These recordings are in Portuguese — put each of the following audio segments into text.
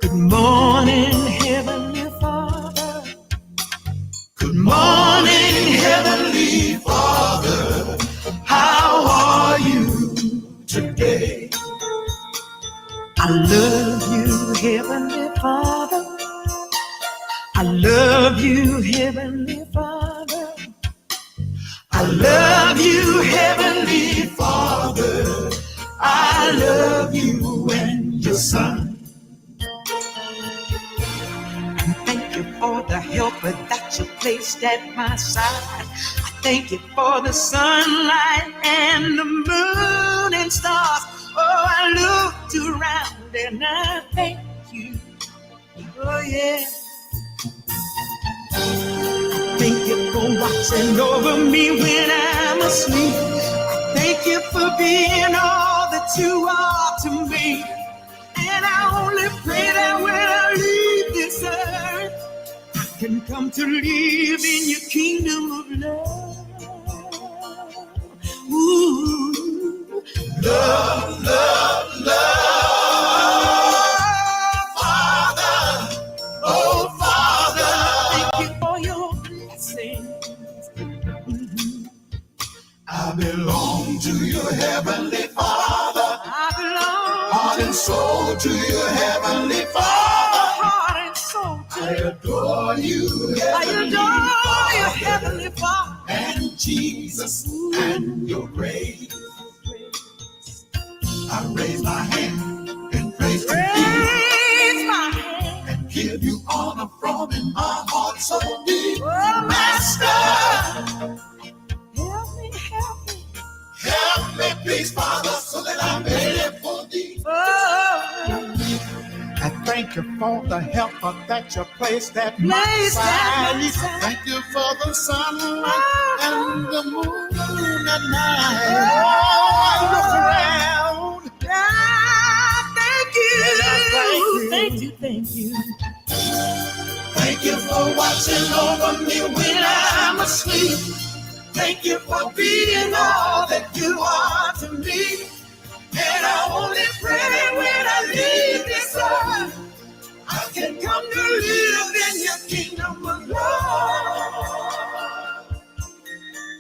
Good morning, Heavenly Father. Good morning, Heavenly Father. How are you today? I love you, Heavenly Father. I love you, Heavenly Father. I love you, Heavenly Father. I love you and your Son. And thank you for the helper that you placed at my side. I thank you for the sunlight and the moon and stars. Oh, I looked around and I thank you. Oh, yeah. Thank you for watching over me when I'm asleep. Thank you for being all that you are to me. And I only pray that when I leave this earth, I can come to live in your kingdom of love. Ooh, love, love, love. Father, oh Father, thank you for your blessings. I belong to your Heavenly Father. I belong heart and soul to your Heavenly Father. Heart and soul to I adore you, Heavenly your Heavenly Father. And Jesus and your grace. I raise my hand and praise to you. My hand and give you honor from in my heart so deep. Oh, Master. Help me, please, Father, so that I may live for thee. Oh. I thank you for the helper that you placed at my side. Thank you for the sunlight and the moon at night. Oh, I look around. Thank you. Thank you, thank you. Thank you for watching over me when I'm asleep. Thank you for being all that you are to me. And I only pray when I leave this earth, I can come to live in your kingdom of love.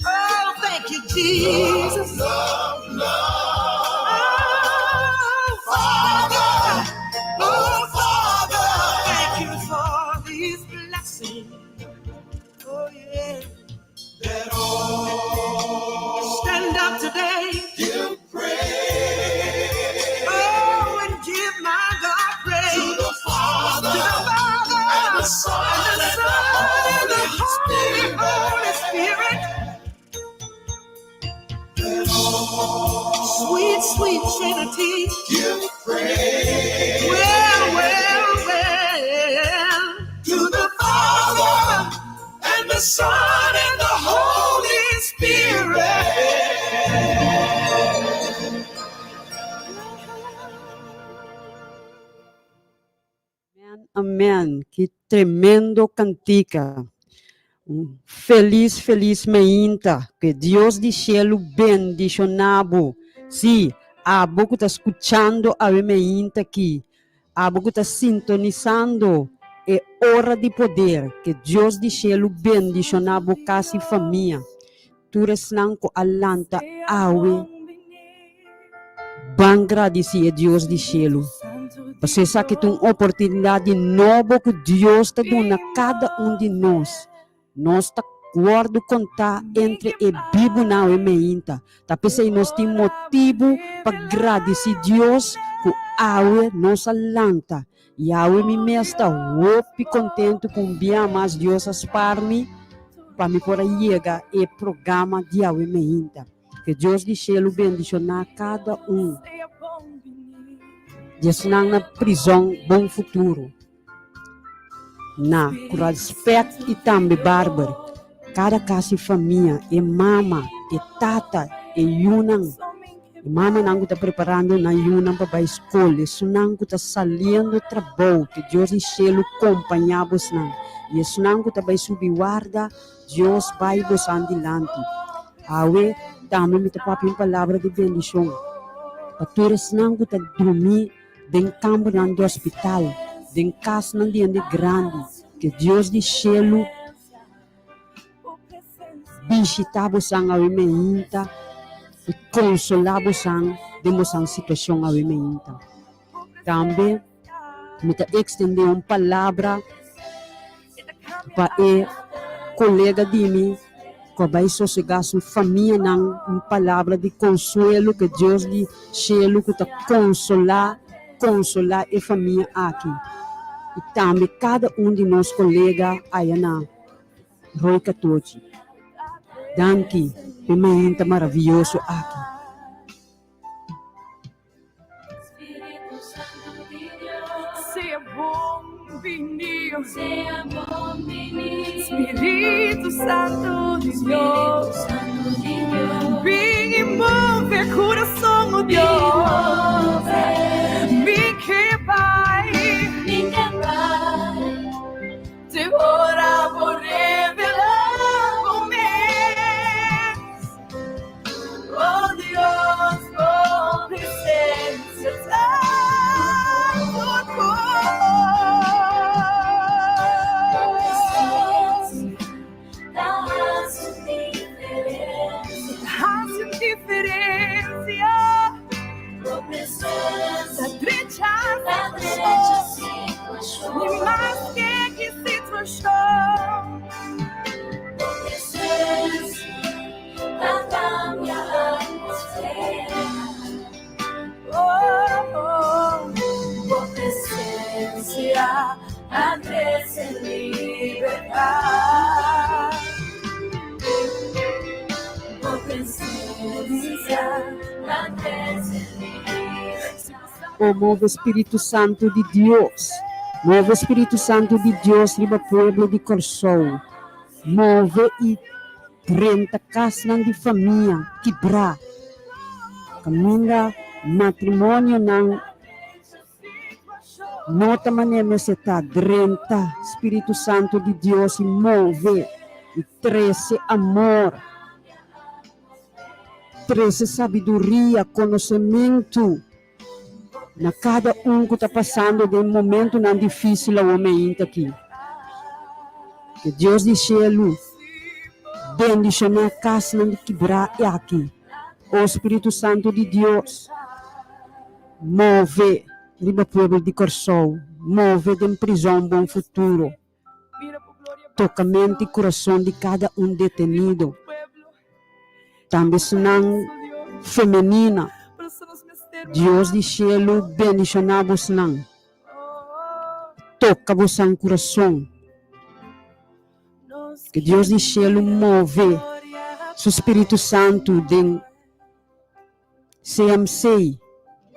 Oh, thank you, Jesus. Love, love, love. Oh, Father. Oh, Father. Thank you for these blessings. Oh, yeah. That all stand up today, give praise. Oh, and give my God praise to the Father, and the Son, and the Holy Spirit. That all sweet, sweet Trinity, give praise. Well, to the Father and the Son and the Holy Spirit. Amém. Que tremendo cantica. Feliz, feliz meinta. Que Deus do cielo bendicionado. Sim, a boca está escutando a meinta aqui. A boca está sintonizando. É hora de poder. Que Deus do cielo bendicionado casa e família. Tu resnanco alanta awe. Bem agradecer a Deus do cielo. Você sabe que tem uma oportunidade nova que Deus está dando a cada de nós. Nós está guardo contar entre a Bíblia e a meinta. Tá pensando nós temos motivo para agradecer a Deus que awe nos alanta. E awe me está muito contente com bem mais Deus as parmi para me por chegar e programa de awe meinta. Que Deus do céu bendicionar cada Deus na prisão, bom futuro. Com respeito e também bárbaro. Cada casa e família, e mama, e tata, e yunang. E mama não está preparando na yunang para a escola. Isso não está saindo trabalho. Que Deus e céu acompanhamos não. E isso não está vai subir guarda. Deus vai nos adiante. Awe, também me está em palavra de bendição. Para todos não está dormir. Den campo do hospital, em casa não de grande, que Deus de cielo visitava-os a meinta e consolava-os de situação a meinta. Também, me estender uma palavra para o colega de mim, que vai sossegar sua família, uma palavra de consuelo que Deus de cielo que está consolar a família aqui. E também cada de nós colegas aí na Roi 14. Danke, pimenta maravilhoso aqui. Seja bom vinho, Espírito Santo de Deus, vem e move coração de Deus, vem que vai, te ora por revelar comigo, oh Deus, com presença e mais que situação, por presença, a graça e liberdade, por presença, a graça e liberdade. Oh, move Espírito Santo de Deus. Move Espírito Santo de Deus, riba pueblo de Corsol. Move e 30 casas de família quebrar. Caminha matrimônio não. Nota maneira se está 30 Espírito Santo de Deus e move e 13 amor. 13 sabedoria, conhecimento. Na cada que está passando de um momento não difícil ao homem aqui. Que Deus de cielo bendicionar a casa de quebrar aqui. O Espírito Santo de Deus move riba povo de Corsol, move de prisão bom futuro. Toca mente e coração de cada detenido. Também senão feminina. Deus de cielo bendicionar-vos não. Toca-vos em coração. Que Deus de cielo move seu Espírito Santo de CMC,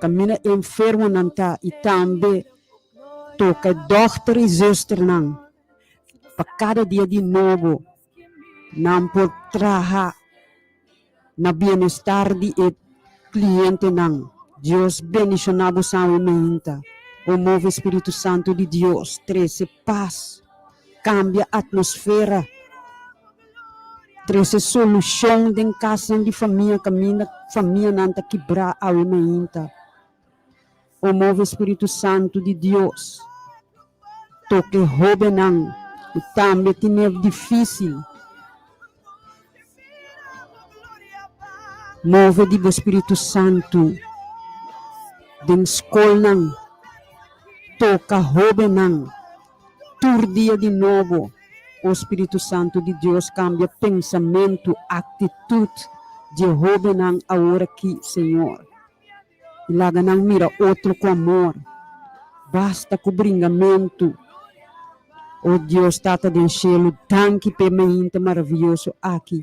caminha enfermo não tá e também toca doutor e sister não. Para cada dia de novo, não por trabalhar na bem-estar de cliente não. Deus bendicionar-vos a meinta. O move Espírito Santo de Deus, 13 paz, cambia a atmosfera, 13 solução de casa de família, caminha família não está quebrar a meinta. O move Espírito Santo de Deus, toque rouba não, e também tem difícil. Move de Espírito Santo. Den escola não, toca rouba não, tur dia de novo, o Espírito Santo de Deus cambia pensamento, atitude de rouba não agora aqui, Senhor. E lá não mira outro com amor, basta com bringamento. Oh Deus, Tata do cielo, danke permente maravilhoso aqui.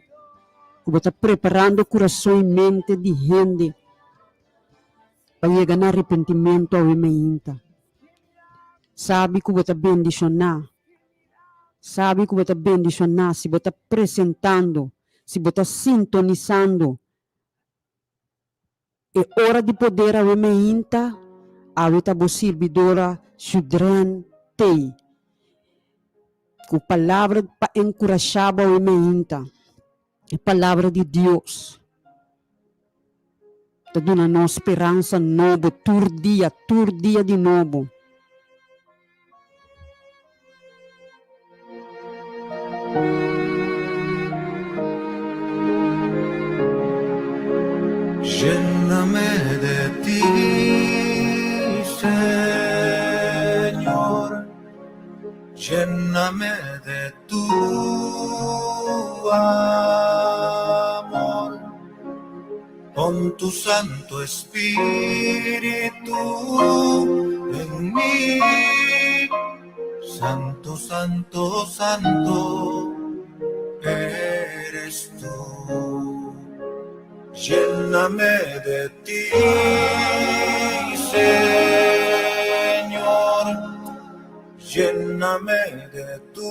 Que você está preparando coração e mente de gente para chegar no arrependimento ao meinta. Sabe que você bendicionar. Sabe que você bendicionar se você apresentando, se você sintonizando. É hora de poder ao meinta, a você servidora Sudran Tei. Com palavra para encorajar ao meinta. A palavra de Deus. Está dando uma esperança nova, tur dia de novo. Lléname de ti, Señor, lléname de tu amor, con tu Santo Espíritu en mí. Santo, santo, santo eres tú. Lléname de ti, Señor, lléname de tu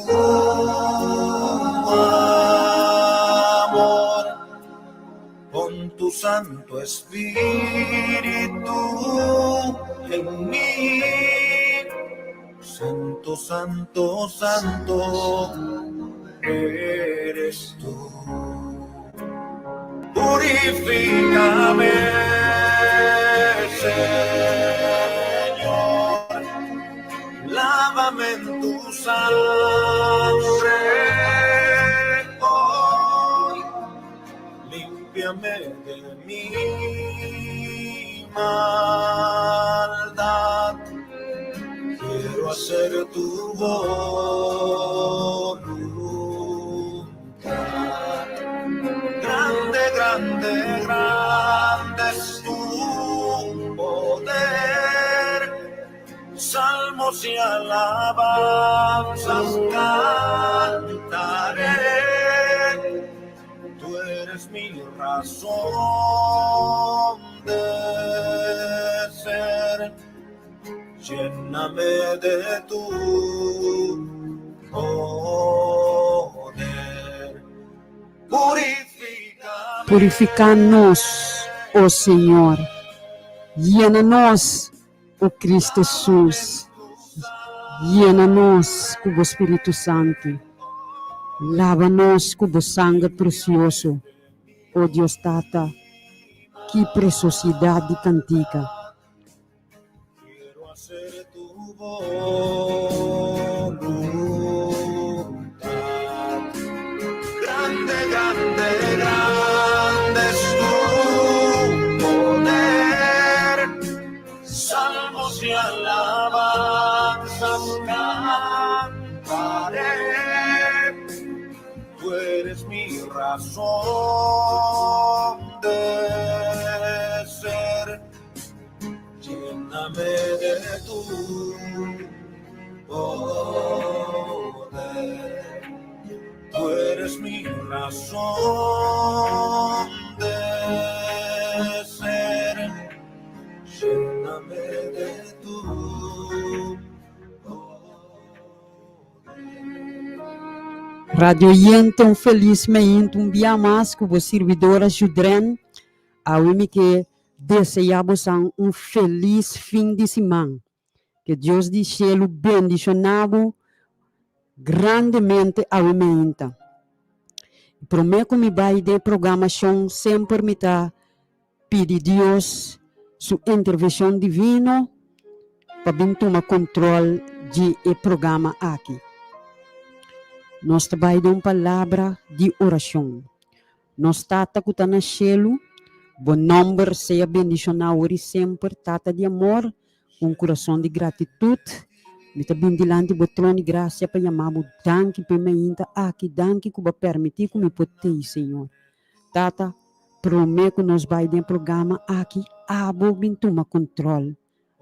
amor, con tu Santo Espíritu en mí. Santo, santo, santo eres tú. Purifícame, Señor, lávame en tu sangre hoy, límpiame de mi maldad, quiero hacer tu voluntad. Grande, grande, grande es tu poder, salmos y alabanzas cantaré, tú eres mi razón de ser, lléname de tu poder, Purifica-nos, ó Senhor. Llena-nos, ó Cristo Jesus. Llena-nos com o Espírito Santo. Lava-nos com o sangue precioso. Ó Deus Tata, que preciosidade cantica. Quiero hacer tu voluntad. Grande, grande, grande es tu poder. Salmos y alabanzas cantaré. Tú eres mi razón de ser. Lléname de tu poder. Tú eres mi razón de ser. Lléname de tu poder. Radio Yente, felizmente, dia mais com a servidora Judren, a que desejamos feliz fim de semana. Que Deus de cielo bendicionado grandemente a mente. Prometo que me vai de programação sempre me tá pedir Deus sua intervenção divina para tomar controle de programa aqui. Nós vai dar uma palavra de oração. Nós tata que está no cielo, bom nome seja bendicionado e sempre tata de amor, um coração de gratitude. Me está bendilando o trono de graça para chamar o danke para mim aqui, danke que vai permitir que me pode, Senhor. Tata, prometo que nós vai dar programa aqui, abo toma controle.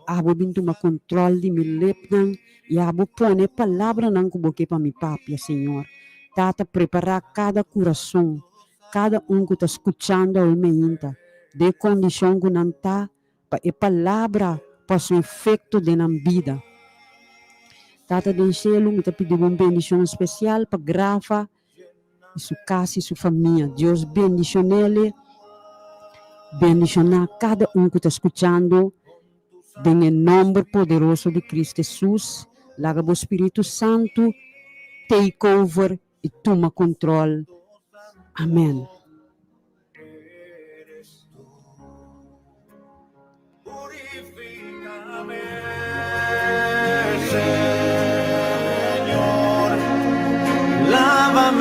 Abo toma controle de me lepnan e abo pone palavra não que boque para me papia, Senhor. Tata, preparar cada coração, cada que está escutando a mim, de condição que não está, para a palavra possa efeito de na vida. Tata do cielo, me está pedindo uma bendição especial para Grafa e sua casa e sua família. Deus bendicionele, bendicionar cada que está escutando, em nome poderoso de Cristo Jesus. Laga o Espírito Santo, take over e toma controle. Amém. Señor, lávame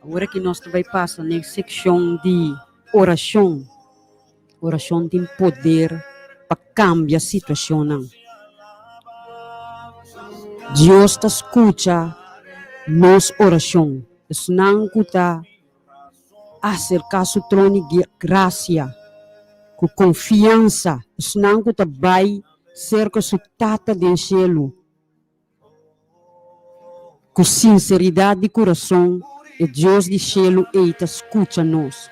Agora que nós vai passar na secção de oração. Oração tem poder para cambiar a situação. Não. Deus te escuta nossa oração. Não está acercar o trono de graça, com confiança. Não está vai cerca do tata do céu, com sinceridade de coração. E Deus do céu te escuta nós.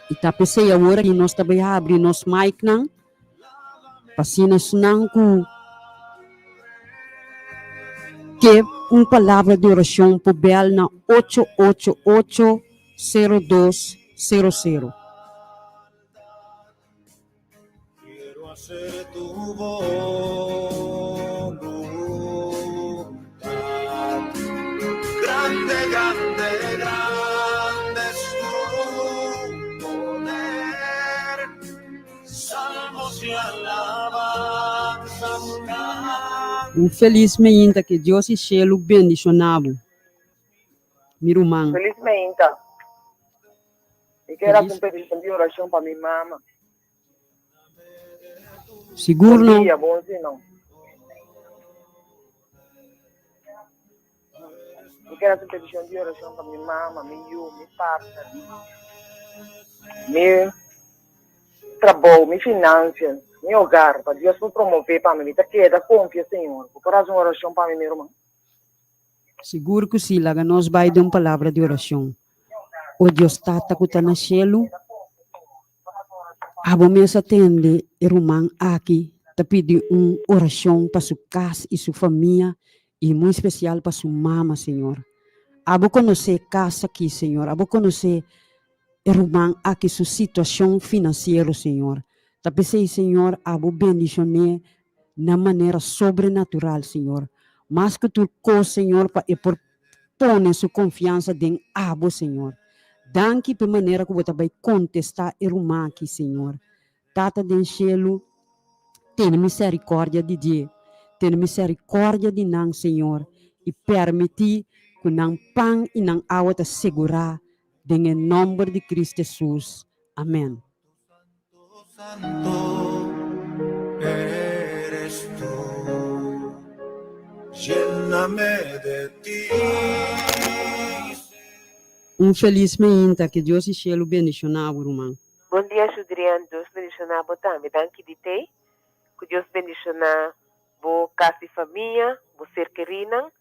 E tá pensei agora que nós também abrir nosso mic não, para nós não que uma palavra de oração para bel na 888-0200. Quiero hacer tu voluntad. Grande, grande, grande es tu poder. Salmos y alabanzas. Felizmente que Deus e céu bendicionado. Meu irmão. Felizmente. E quero competição de oração para minha mama. Seguro não? Bom dia, bom dia não. Eu quero competição de oração para minha mama, meu partner, meu trabalho, minha finanças, meu hogar, para Deus promover para mim. Tá queda, confia, Senhor. Vou fazer uma oração para mim, meu irmão. Seguro que sim, laga nós vai dar uma palavra de oração. O Deus está no céu. A bomesa atende, irmão aqui, te pede uma oração para sua casa e sua família, e muito especial para sua mama, Senhor. A bo conhecer casa aqui, Senhor. A bo conhecer, irmão aqui, sua situação financeira, Senhor. Te pede, Senhor, a bo bendicionar na maneira sobrenatural, Senhor. Mas que tu coisa, Senhor, para por pôr sua confiança em abo, Senhor. Danke por maneira que você vai contestar irmã aqui, Senhor. Tata do céu, tem misericórdia de Deus. Tem misericórdia de nós, Senhor. E permitir que não pão e não água te segurar. Em nome de Cristo Jesus. Amém. Santo eres tú. Lléname de ti. Felizmente que Deus e céu bendicionado, irmão. Bom dia, Judriano. Deus bendicionar a também. Danke de te. Que Deus bendicionar a casa e família, a ser querida.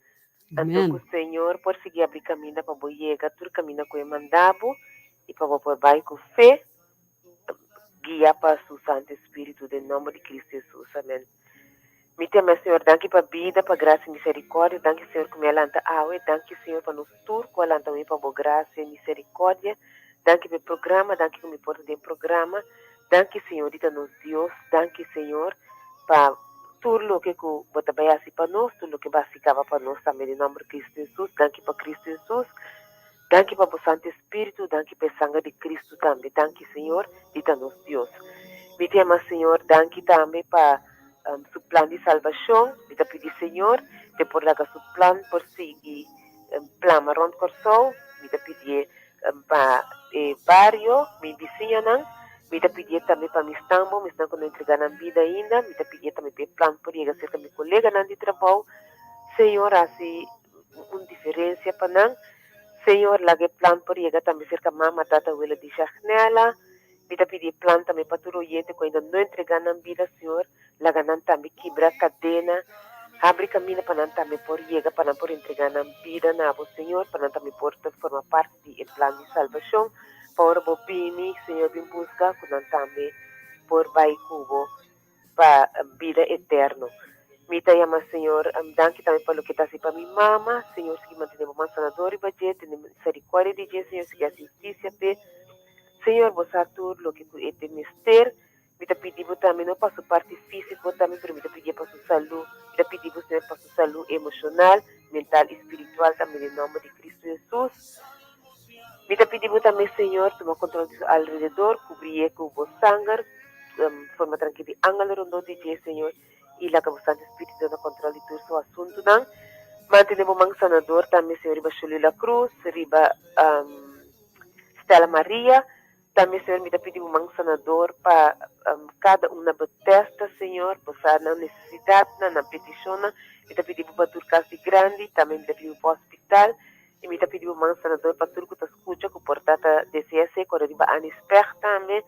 Então, que o Senhor por seguir abrir caminho para o chegar, tudo caminho que eu mandavo e para o vai com fé, guiar para o Santo Espírito, em nome de Cristo Jesus. Amém. Me tema, Senhor, danke para a vida, para a graça e misericórdia. Danke, Senhor, que me alanta água. Danke, Senhor, para nos tour, que alanta me para a graça e misericórdia. Danke pelo programa, danke que me porta de programa. Danke, Senhor, dita-nos Deus. Danke, Senhor, para tudo o que você vai fazer para nós, tudo o que vai ficar para nós também, em nome de Cristo Jesus. Danke para Cristo Jesus. Danke para o Santo Espírito. Danke para o sangue de Cristo também. Danke, Senhor, dita-nos Deus. Me tema, Senhor, danke também para seu plano de salvação. Me pedi, Senhor, de por lá seu plano por seguir plano marrom de coração. Me pedi para barrio, minha vizinha, me pedi também para me estambo, me estão não entregar na vida ainda, me pedi também para plano por ir cerca de colega de trabalho. Senhor, assim, uma diferença para nós. Senhor, lá que plano por ir também cerca de mamãe, tata, abuela de janela. Me pedi plano também para todo gente que ainda não entregar na vida, Senhor. Lá que não também quebra a cadena. Abre caminho para não também por ir, para não por entregar na vida, na Senhor, para não também por formar parte do plano de salvação. Para o bem, Senhor, vem buscar, que não também por vai cubo para a vida eterna. Me chama, Senhor, danke também pelo que está assim para minha mama, Senhor, se mantém uma sanadora e bater, tem misericórdia de Deus, Senhor, se assistência, Senhor, você tudo o que é mister. Me pedimos também não para a parte física, também para me pedir para a sua saúde, me pedimos também para a sua saúde emocional, mental e espiritual, também em nome de Cristo Jesus. Me pedimos também, Senhor, tomar controle do alrededor, cobrir com o sangue, forma tranquila, ângulo rondão de Deus, Senhor, e lá que o Santo Espírito deu no controle de todo o assunto, não. Mantenemos um sanador também, Senhor, riba Chulila Cruz, riba Stella Maria. Também, Senhor, me pedimos um sanador para cada uma testa, Senhor, para na necessidade, na petição, me pedimos para tudo caso grande, também me pedimos para o hospital, e me pedimos um sanador para tudo que tu escuta, que portata DCS, quando riba Anisper também,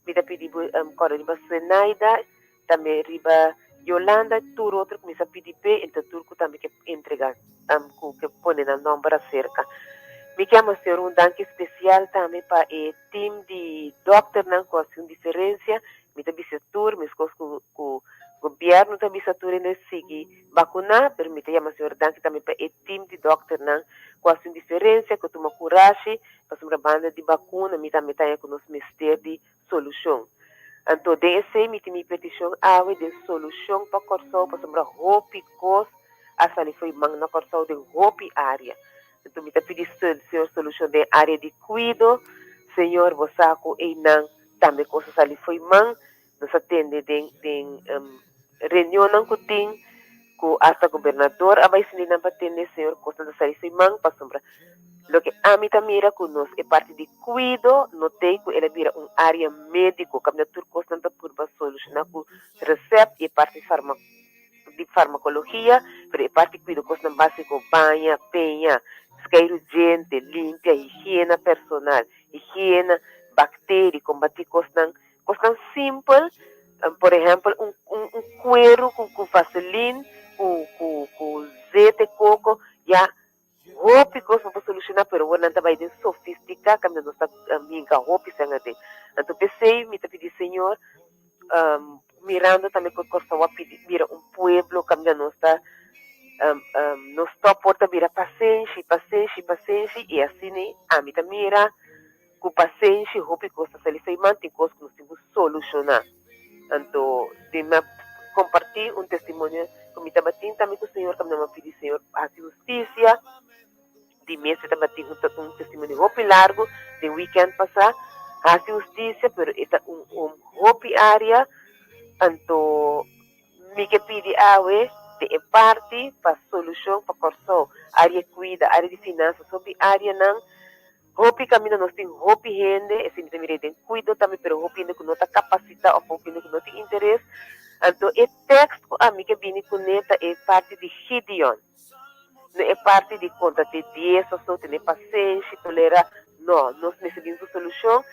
me pedimos quando riba Senaida, também riba Yolanda, tudo outro que me pede, então tudo que também que entregar, que põe na nome cerca. Me chama, Senhor, um danke especial também para o time de doctor, com a diferença. Me também se tur, me escolhe com o governo também se tur e seguir vacinar. Mas me chama, Senhor, danke também para o time de doctor, com a diferença, que toma coragem, para a banda de vacuna, me também tem com os mistério de solução. Então, desse me tem petição de solução para corção, para a roupa e coisa, a sali foi mang na corção de roupa e área. Então, me pedi, Senhor, solução de área de cuido. Senhor, você e não também coisas ali foi man. Nos atende de reunião não que tem com esta governador. A vai se não atende, Senhor, coisas da ali foi man para sombra. Lo que a mim também mira conosco é parte de cuido. Notei que ela vira área médico, que a minha turma costa não por solucionar com receita e parte de farmacologia, pero é parte de cuido costa básico, banha, penha, escair urgente, limpia, higiene personal, higiene, bactérias, combater costas simples, por exemplo, cuero com vaselina, com azeite de coco, já roupa coisa para solucionar, pero não está bem sofisticado, como não está minha roupa sem a ter. Então pensei, me pedi, Senhor, mirando também que o Costa vira pueblo, como não está nos porta vira paciência, e assim, né, a mim também mira com paciência, roupa coisas ali foi manter coisas que nós temos solucionar. Então, de me compartilhar testemunho com me também com o Senhor, como não me pedi, Senhor, a justiça, de mês também testemunho roupa largo, de weekend passar, a justiça, pero é roupa área, então, me que pedi de parte para solução para corção, área cuida, área de finanças, sobre área não, roupa caminho nós temos roupa rende, esse me também tem cuido também, pero roupa rende que não está capacita ou roupa rende que não tem interesse, então o texto a mim que vem com neta é parte de Gideon, não é parte de conta de 10 ou só ter paciência, tolerar, não, nós necessitamos solução,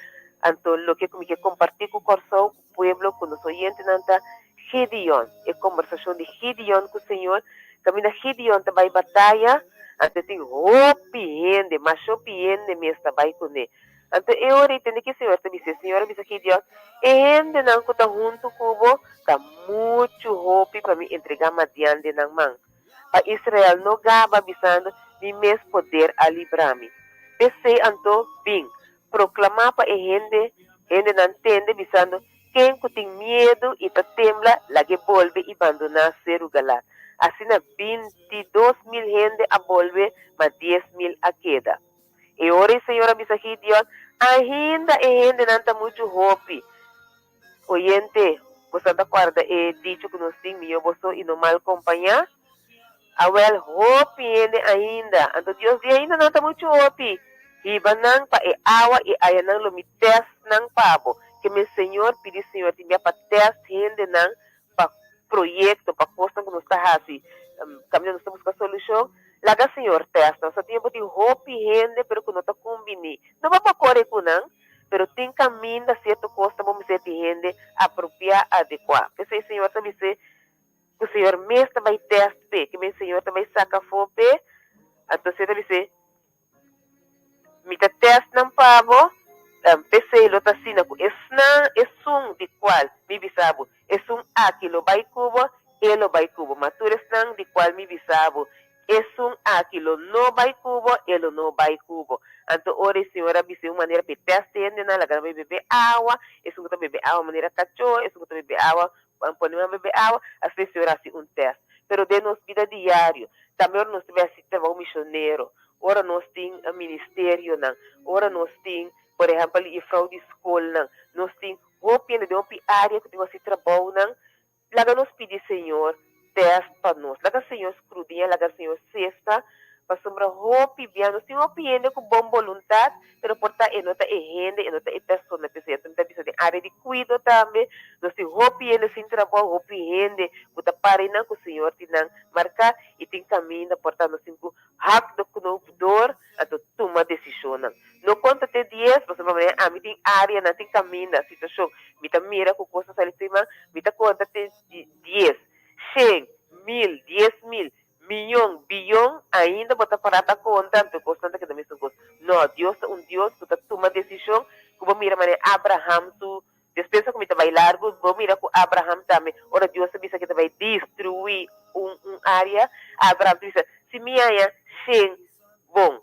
então o que eu compartilho com o corção, com o pueblo, com os oyentes, não está Gideon, é conversação de Gideon com o Senhor, caminha Gideon também batalha, então tem roupa rende, mas roupa rende mesmo também com ele. Então eu entendo que o Senhor também disse, Senhor, me Gideon, rende não que está junto com o está muito roupa para me entregar mais adiante na mão. Para Israel não gaba avisando, me mesmo poder a livrar-me. Pensei, então, bem, proclamar para rende não entende, avisando, quem que tem medo e está tembla, lá que volve e abandonar ser o galar. Assim, 22,000 gente a volve, mas 10,000 a queda. E ora, Senhora Bisahidion, ainda a gente não está muito roupa. Oyente, você está guarda e dicho que nós temos, eu vou e não mal acompanhar. Awel, roupa ainda. Então, Deus diz, ainda não está muito roupa. Iba nang pa e awa e ayanang lumites ng pabo. Que meu Senhor pedi, Senhor, de minha patés rende nang pa proyecto, pa costa que nós está assim. Caminhando, nós estamos com a solução. Laga, Senhor, testa. Nós temos de roupa e rende, pero que não está combinando. Não vai para correr com não, pero tem caminho da certa costa, vamos dizer, de rende apropriar, adequar. Pensei, Senhor, também sei que o Senhor mesmo também testa, que meu Senhor também saca fope. Então, você também sei, me teste ng pabo, PC lo tasina ko esung di qual mi bisabo esung akilo bay kubo elo bay kubo matures nang di qual mi bisabo esung akilo no bay kubo elo no bay kubo anto ore senhora bise uma maneira pe teste na lagar bebe água esung to bebe água maneira cacho esung to bebe água pone uma bebe água assim senhora assim teste pero de nos vida diário também nós tivesse um missioneiro. Ora nós temos um ministério, ora nós temos, por exemplo, a fraude de escola, nós temos roupa de uma área que tem trabalho, lá nós pedimos pedir, Senhor, teste para nós. Laga, Senhor, escrudinha, laga, Senhor, cesta, para sombra roupa, bem, nós temos opinião com boa vontade, pero porta e nota e rende, e nota e pessoa, pessoa, então precisa de área de cuido também, nós temos opinião sem trabalho, roupa e rende, puta para não que o Senhor te não marcar e tem caminho, porta nós temos hack do condutor, a tomar decisão. No conta de 10, você vai ver, mim tem área, não tem caminho da situação, me tá mira com coisas ali cima, me tá conta de 10, 100, 1000, 10.000, milhão, bilhão, ainda bota para a conta, porque constante que também são coisas. Não, Deus é Deus que toma decisão, como mira, mané, Abraham, tu, despensa como vai largo, vou mira com Abraham também, ora Deus sabe que vai destruir área, Abraham diz, se minha é 100, bom,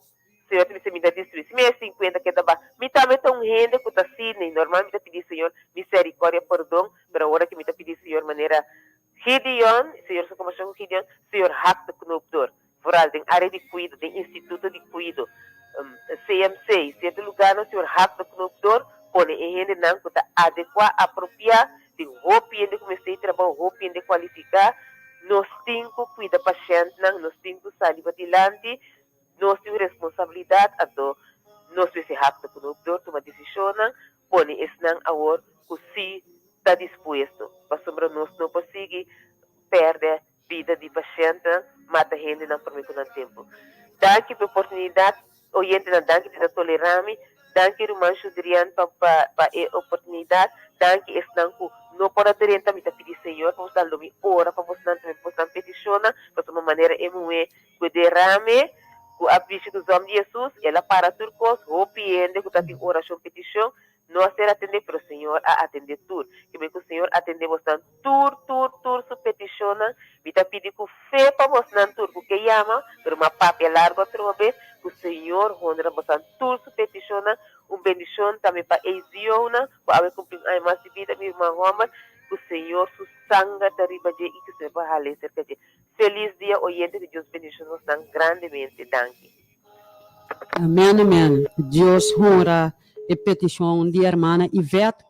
se eu te me destruir, se minha é 50, que tá me também tão rende que tá assim, normalmente pedir, Senhor, misericórdia, perdão, mas agora que me tá pedir, Senhor, maneira Gideon, Senhor, só como chama Gideon, Senhor, hack de knopdor. Vooral, tem área de cuido, tem instituto de cuido, CMC, certo lugar, no Senhor, hack de knopdor, põe em rende não, que está adequar, apropriar, tem roupa de comecei a trabalhar, roupa de qualificar, nós temos que cuidar paciente, nós temos que sair adiante, nós temos responsabilidade, então, nós temos que hack de knopdor, tomar decisão, põe esse não, agora, que se está disposto, para sobre nós não conseguir perder vida de paciente, mata gente não permite no tempo. Danke pela oportunidade, oyente na danke de tolerarme, danke irmã Judrian para a oportunidade, danke esse não não pode ter também te pedir Senhor, para você dar me ora, para você não peticiona, para uma maneira emuê, que derrame, que a bicha dos homens de Jesus, ela para turcos, hopiende, que está em oração petição, não a ser atender para o Senhor a atender tudo. Que bem que o Senhor atender você tudo, su petição, me está pedindo com fé para você não tudo, porque chama, por uma papel larga outra vez, que o Senhor honra você tudo su petição, bendição também para Eziona, para a cumprir a mais de vida, minha irmã Roma, que o Senhor su sangue da riba de e que se vai rale cerca de. Feliz dia, oyente de Deus, bendição você grandemente, danke. Amém, amém. Deus honra a petição de irmã Ivete.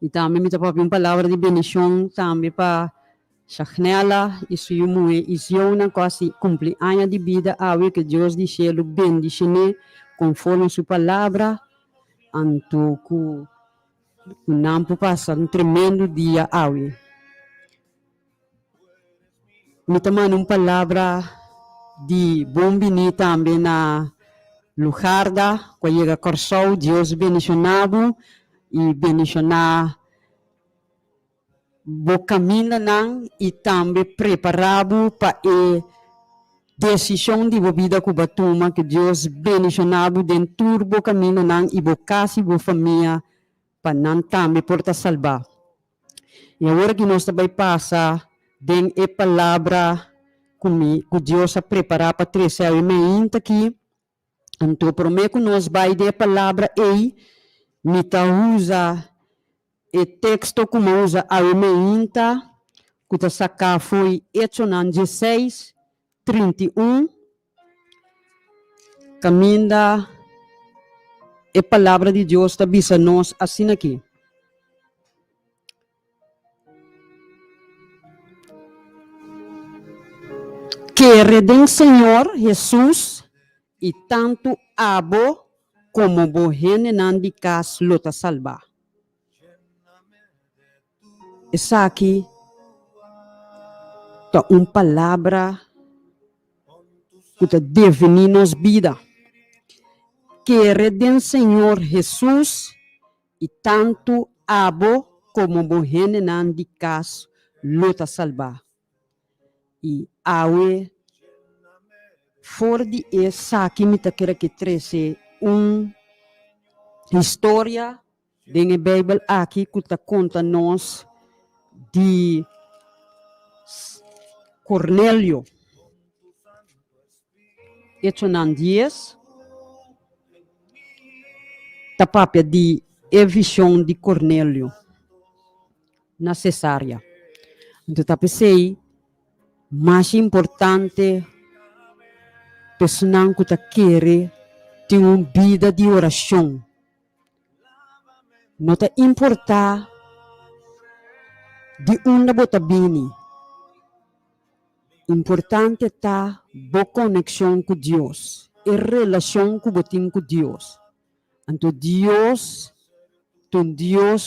E também me dá uma palavra de bendição também para Shachnela e sua mulher e Ziona quase cumpleaños de vida a que Deus do céu bendicione conforme sua palavra. Anto que não passa tremendo dia a me também uma palavra de bombini também na Lujarda, que chega a Corsol, Deus bendicionado e bendicionar o caminho e também preparado para a decisão de vida que vai tomar, que Deus bendicionado dentro do caminho e a casa e a família para não também porta salvar. E agora que nós também passa den a palavra que Deus a preparar para trazer a minha aqui, então prometo que nós vai dar a palavra e me usa o texto como usa a minha que está sacar foi Hecho 16, 31, caminha a palavra de Deus está bisa nós assim aqui. Kere del Señor Hesus y tanto abo como bohene nandi kas lota salba. Essa aqui tá palavra que tá definir nos vida. Kere del Señor Hesus y tanto abo como bohene nandi kas lota salba. E awe for de essa que me quer que trece história de a Bíblia aqui que tá conta nós de Cornélio. Hecho nan 10 tá papia de a visão de Cornélio na Cesária. Então tá pensei mais importante pessoa que está querendo ter uma vida de oração. Não está importar De onde bota bini. Importante tá boa conexão com Deus. E relação que botin com Deus. Então Deus,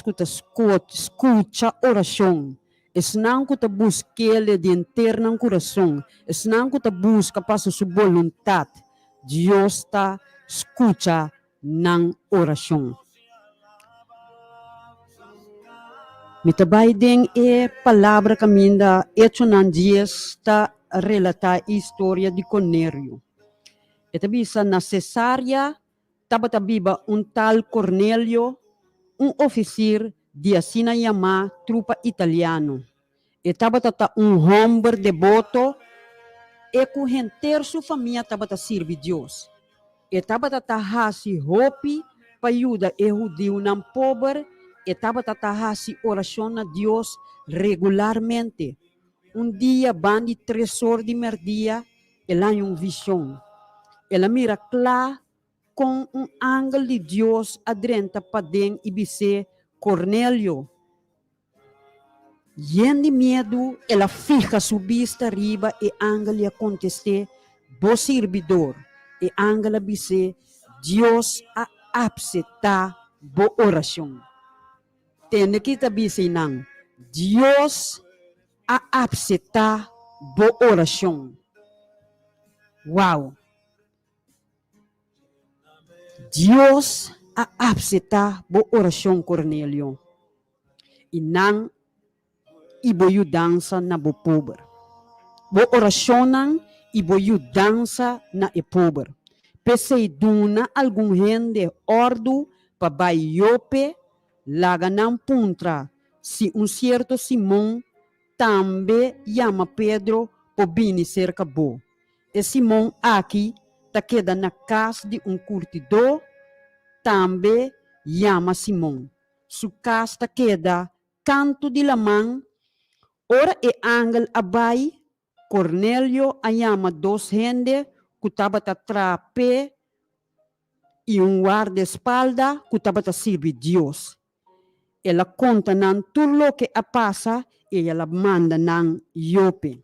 que te escuta oração. Es não que te busca ele de interno coração. Es não que te busca para sua vontade. Deus está escuta na oração. Mita baiden palavra caminda hecho nan dias está relatar a história de Cornélio. Eta bisa na Cesária, tabata biba tal Cornélio, oficial de assina yama trupa italiano. E tabata homem devoto, e com renter sua família tabata sirve Deus. E tabata hasi hopi, pa ayuda e judeu nan pobre, e tabata hasi oração a Deus regularmente. Dia, bandi 3 horas de merdia, ela tem visão. Ela mira claro com ângulo de Deus adrenta para dentro e dice Cornélio. Yen de medo, ela fica sua vista arriba e ângulo a contestar, bo servidor. E ângulo dice, Deus a aceitar bo oração. Tem que dizer não, Deus a aceitar bo oração. Uau! Deus a aceitar bo oração Cornélio. E não ibo dança na bo pobre. Bo oração não ibo dança na e pobre. Pese duna algum gente ordo pa baiope laga não puntra se certo Simão também chama Pedro po bini cerca bo. E Simão aqui ta queda na casa de curtidor também chama Simão. Su casa ta queda canto de la mão. Ora e angel abai Cornélio a chama 2 gente que estava trape e guarda-espalda que estava servir Deus. Ela conta nan tudo o que a passa e ela manda nan Iope.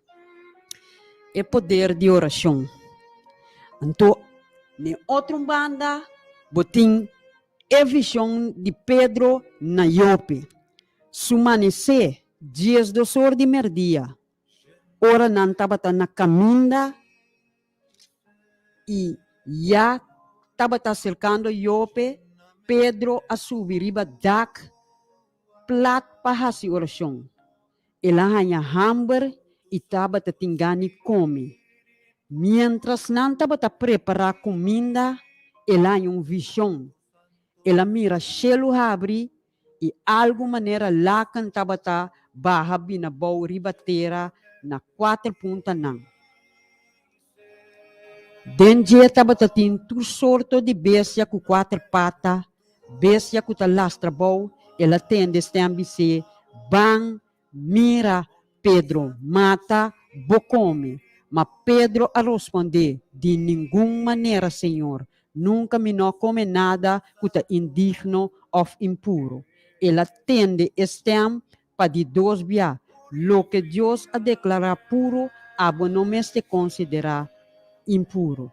É poder de oração. Então, na outra banda, botin a visão de Pedro na Iope. Sumanece, dias 2 horas de merdia. Ora nan tabata na caminda e já tabata cercando Iope. Pedro a subir riba dak plat pahasi oração. Ela hanya hamburger e tabata tingani come. Mientras não tabata preparar comida, ela tem visão. Ela mira chelo abre e algo maneira lá can tabata barra bina bau ribatera na 4 ponta não. Denje tabata tin tu sorto de bestia com 4 patas, bestia com ta lastra bau, ela tende se bang mira Pedro mata bocome. Mas Pedro a responder, de nenhuma maneira, Senhor, nunca me não come nada que está indigno ou impuro. Ela tende estem para de 2 via, lo que Deus a declarar puro, abo não me se considerar impuro.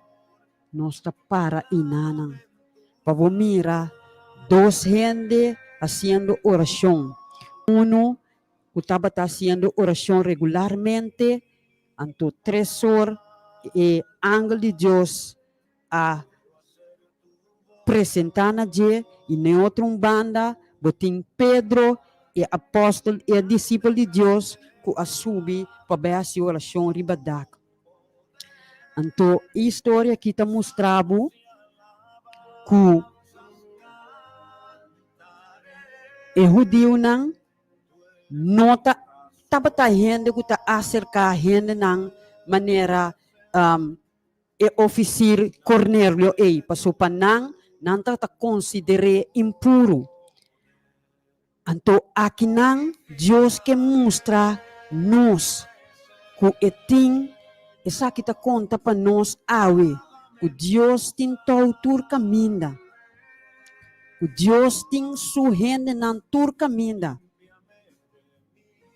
Nós está para inanang. Para mira, 2 gente haciendo oração. Uno que estava haciendo oração regularmente, anto 3 horas, e ángel de Deus a apresentar na dia, e na outra banda, botin Pedro, e apóstolo, e discípulo de Deus, que a subi para ver a oração ribadak. Então, a história que está mostrando que o judeu não nota estava gente que está acercar a gente de maneira e oficial Cornélio passou para não está considerado impuro. Então aqui não Deus que mostra nós que tem essa que está conta para nós awe que Deus tem todo caminho, que Deus tem sua gente na todo caminho.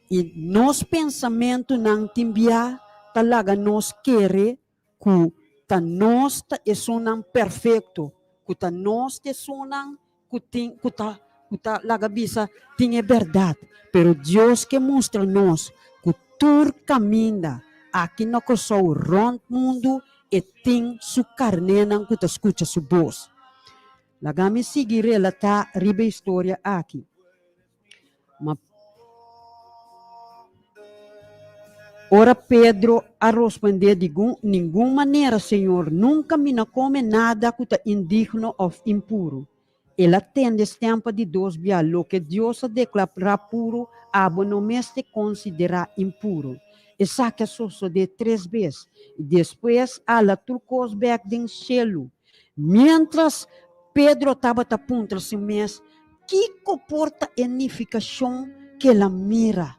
E nos pensamento nang timbia talaga nos kere ku ta nos ta esunang perfecto, ku ta nos te sunang ku ta laga bisa tinha verdade, pero Dios que mostra nos ku tur caminda aqui no kosou rond mundo e ting su carne nang ku ta escuta su voz. Lagami seguir relatar riba história aqui. Mas ora Pedro a responder de nenhuma maneira, Senhor, nunca me come nada que está indigno ou impuro. Ele atende esse tempo de Deus, via lo que Deus declara puro, abo não me se considera impuro. E saca só de 3 vezes. E depois, ela trocou os becos de cielo. Mientras Pedro estava a ponto assim mesmo, que comporta a unificação que ela mira.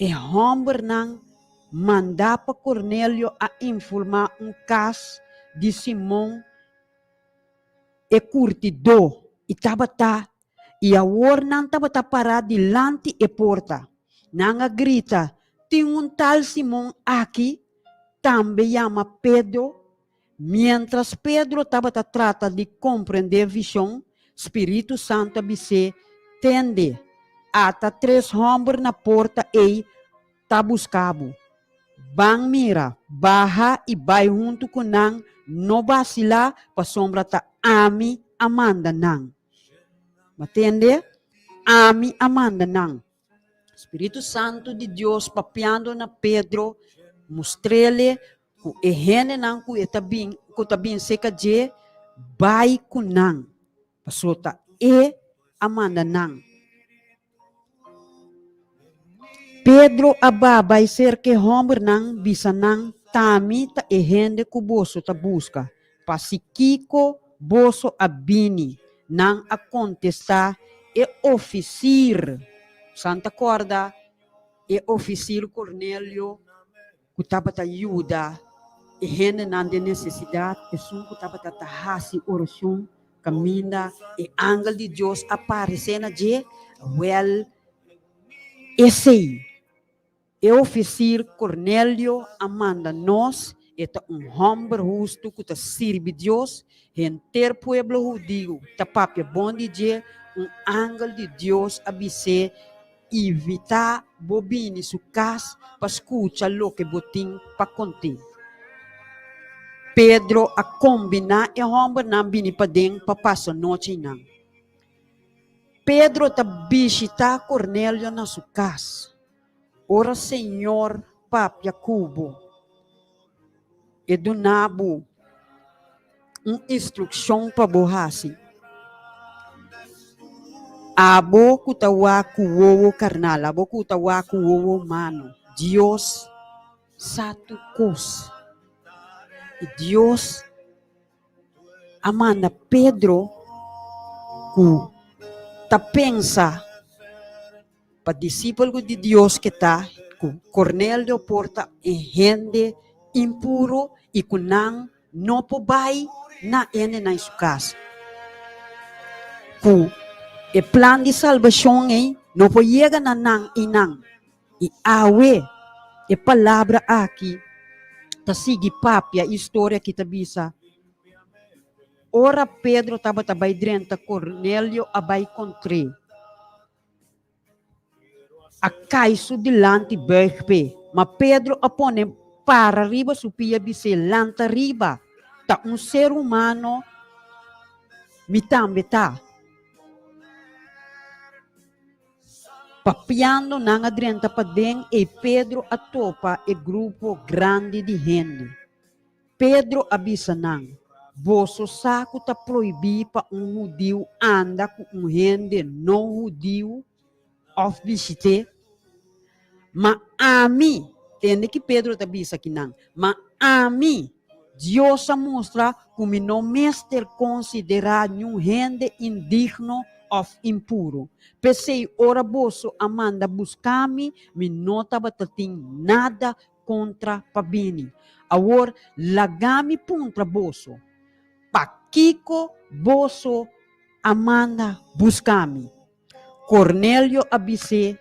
E homem não mandar para Cornélio a informar caso de Simão e curtidor. E estava e a hora não estava parado diante e porta. Não grita, tem tal Simão aqui, também chama Pedro. Mientras Pedro estava trata de compreender a visão, Espírito Santo disse, tende, ata 3 homens na porta e tá buscando. Bang mira, baha e vai junto com nang, no vacilar, pa sombra ta ami amanda nang. Matende? Ami amanda nang. Espírito Santo de Deus papiando na Pedro, mostrele ku ehene nang ku tabin seka je, vai ku nang. Pasota e amanda nang. Pedro ababay ser que homem nang bisa nang tami ta ehende ku boso ta busca. Pasikiko boso abini nang a contestar e oficir. Santa Corda e oficir Cornélio ku taba ta ajuda ehende nang de necessidade e sun ku taba ta hasi oração caminda e angel de Deus aparece na je well esse e oficir Cornélio amanda nós eta homem justo que ta sirve Deus enter pueblo judío ta papia bom de dia ángel de Deus abise evitar bobini su casa para escutar lo que botin para contar. Pedro a combinar e homem não bini para dentro para passar noite não. Pedro ta visita Cornélio na sua casa. Ora Senhor Pap Jacobo e do nabo instrução para borrasi. Abo kutawa kuwowo carnal, abo kutawa kuwowo mano. Deus satu cos. E Deus amanda Pedro ku ta pensa para discípulo de Deus que está com Cornélio porta e gente impuro e com não pobai na ene na sua casa. Com o plano de salvação não pode chegar na inang e awe e palavra aqui ta sigue papia história que ta bisa. Ora Pedro estava tabay drenta Cornélio abai contre. A caiso dilante berpe, ma Pedro apone para riba supia bise lanta riba, ta ser humano mitambe ta. Papiando nang adrenta pa den e Pedro atopa e grupo grande de gente. Pedro abisa nang, boso saco ta proibi pa judeu anda com gente não judeu of visite. Ma ami, tende que Pedro ta bisa kinang, ma ami, Deus a mostra como não mester considerar nenhum gente indigno of impuro. Pensei, ora boso amanda buscami, me nota batating nada contra pabini. Agora, lagami puntra boso. Pakiko boso amanda buscami. Cornélio abise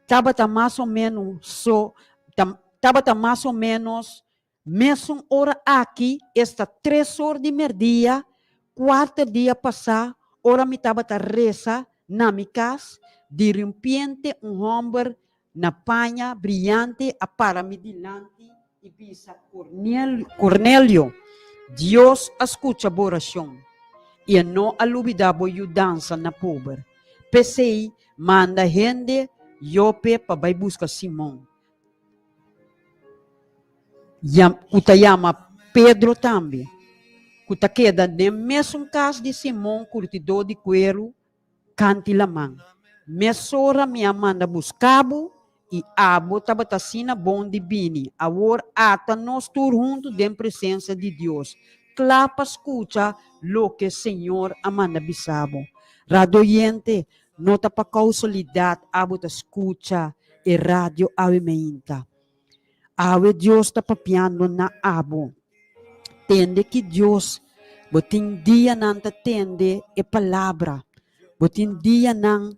Tabata mais ou menos, tabata mais ou menos, mesmo hora aqui, esta 3 horas de merdia, 4 dias passar, ora me tabata reza, na minha casa, de repente, homem, na panha, brilhante, a para me dilante, e bisa Cornélio, Deus escuta a oração, e não alubidabo e dança na pobre. Pensei, manda gente, Yope para vai buscar Simão. Kuta llama Pedro também. Kuta queda no mesmo caso de Simão, curtidor de cuero, cantilamang. Mesora me manda buscabo e abo tabatasina bom de bini. Agora ata nós tur junto de presença de Deus. Clapa escuta lo que Senhor amanda bisabo. Radoyente, nota pa causalidade, abo ta escuta e rádio ave meinta. Ave Deus ta papiando na abo. Tende que Deus, botin dia nanta tende e palavra. Botin dia nang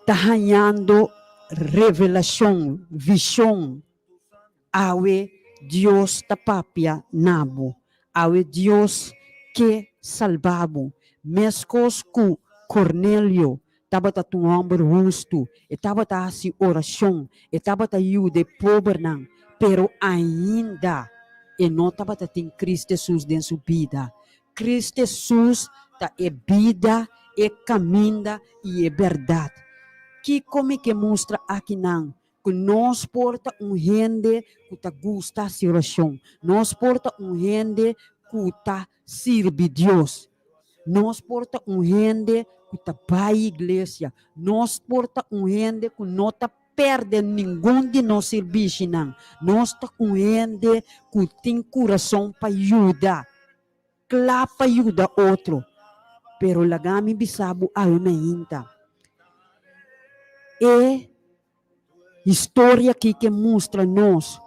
tahayando revelação, visão. Awe Deus tapapia nabo. Awe Deus que salvabo. Mescos ku Cornélio. Tabata tu homem justo. E tabata assim oração. E tabata ajude pobre não. Pero ainda. E não tabata tem Cristo Jesus dentro sua vida. Cristo Jesus tá é vida, é caminho e é verdade. Que como que mostra aqui não? Que nós porta gente que tá gosta de oração. Nós porta gente que tá serve Deus. Nós porta gente que tá vai à igreja. Nós porta gente que não tá perde nenhum de nós serviços não. Nós tá com gente que tem coração para ajudar. Claro para ajudar outro. Pero lagami bisabo ay mainta. E história aqui que mostra nós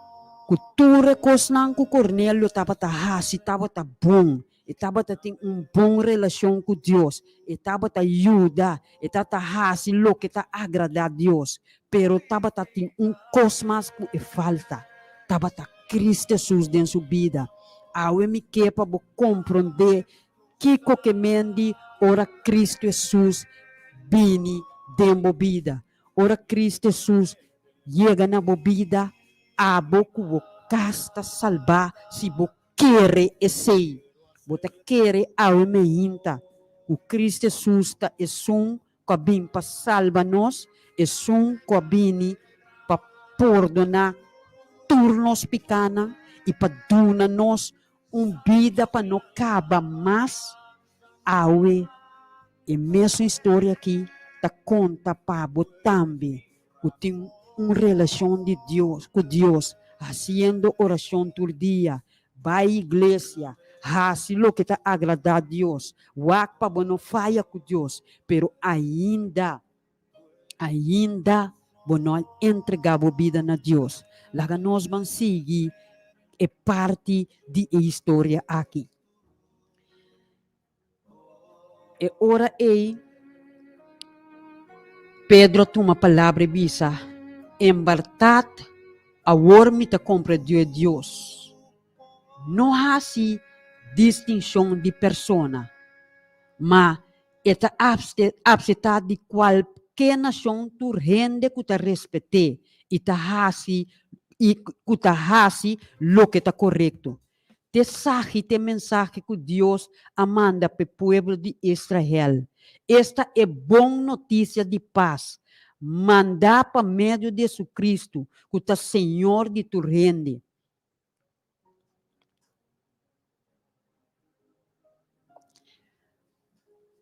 que tudo cosnan com Cornélio estava hasi, estava bom, estava tem bom relação com Deus, estava ajuda, estava hasi lo que está agradar a Deus, pero estava tem cosmas que falta, estava Cristo Jesus dentro sua vida. Awe me quepa bo compreender que qualquer mendi ora Cristo Jesus bini dentro vida. Ora Cristo Jesus chega na bebida, a boco casta salvar se bo kere e sei. Bota kere a meinta. O Cristo Jesus ta é som com a bim para salva nós, é som com a bini para perdonar turnos picana e para duna nós vida para não acabar mais. Awe e mesma história aqui ta conta para também que tem uma relação de Deus com Deus, fazendo oração todo dia, vai à igreja, faz o que está agradar a Deus, wak para não falha com Deus, pero ainda não entregar a vida na Deus. Lá nós vamos seguir é parte de história aqui. E ora Pedro toma palavra e bisa, em verdade, a me te compreendeu Deus. Não há assim distinção de persona, mas esta absteta de qualquer nação tu rende que te respeite e te hasi e que te hasi lo que está correto. Te mensagem que Deus manda para o povo de Israel. Esta é boa notícia de paz. Mandar para meio de Jesus Cristo, que está Senhor de tu rende.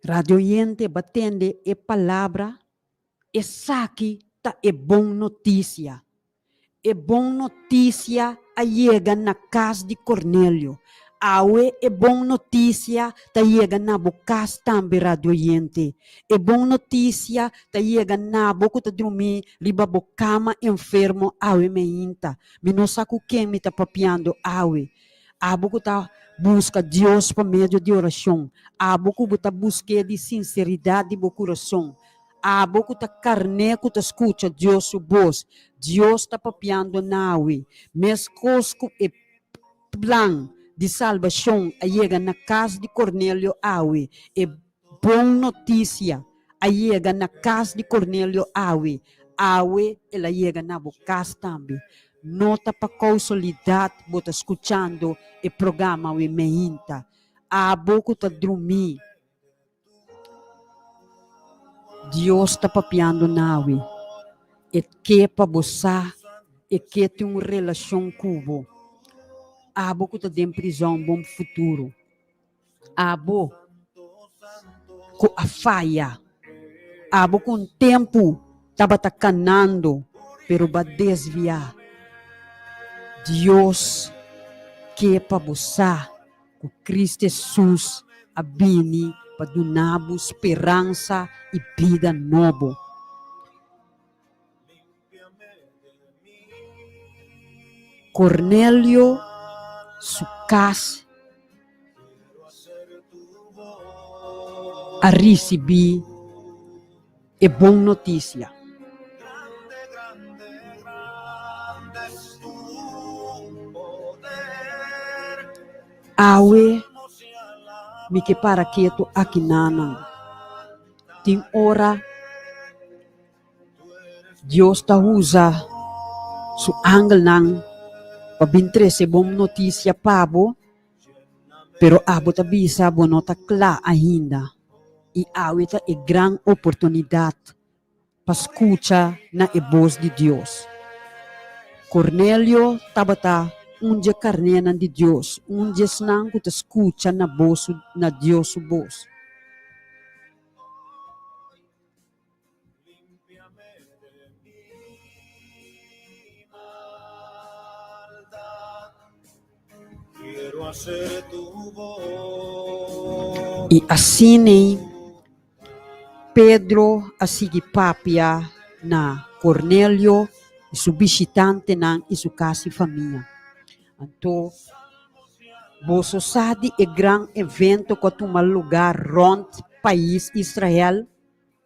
Radioyente batende é palavra, essa aqui tá é boa notícia. É boa notícia a chega na casa de Cornélio. Awe é boa notícia a chega na boca também radioyente. É boa notícia a chega na boca de dormir, riba bocama enfermo awe meinta. Me não saco quem me tá papiando awe. A boca tá busca Deus por meio de oração. A boca tá busca de sinceridade do coração. Abo que ta carne que ta escucha Dios su voz. Dios está papiando nawi. Mescosco e plan de salvação chega na casa de Cornélio Awe. E boa notícia chega na casa de Cornélio Awe. Awe, ela chega na boa casa também. Nota para causalidade, bota escutando o programa o meinta. A boca tá dormir. Deus está papiando nawe. E que para você, e que tem uma relação com você. Abo que está em prisão, bom futuro. Abo com a falha. Abo com tempo estava canando, pero vai desviar. Deus que para você, com Cristo Jesus, a bini para dar esperança e vida nova. Cornélio, su casa, a receber é boa notícia. Awe, me que para quieto aqui nana. Tem hora, Deus está usa su ángel nan para bintrese boa notícia pabo, pero abo ta bisa bono ta clara ainda. E awe ta é grande oportunidade para escutar na voz de Deus. Cornélio tabata dia carnena de Deus, dia senang que te escuta na voz na Deus su voz. E assim Pedro asigi papia na Cornélio e su visitante nan e su casa e família. Então, você sabe o grande evento que toma lugar rond país Israel,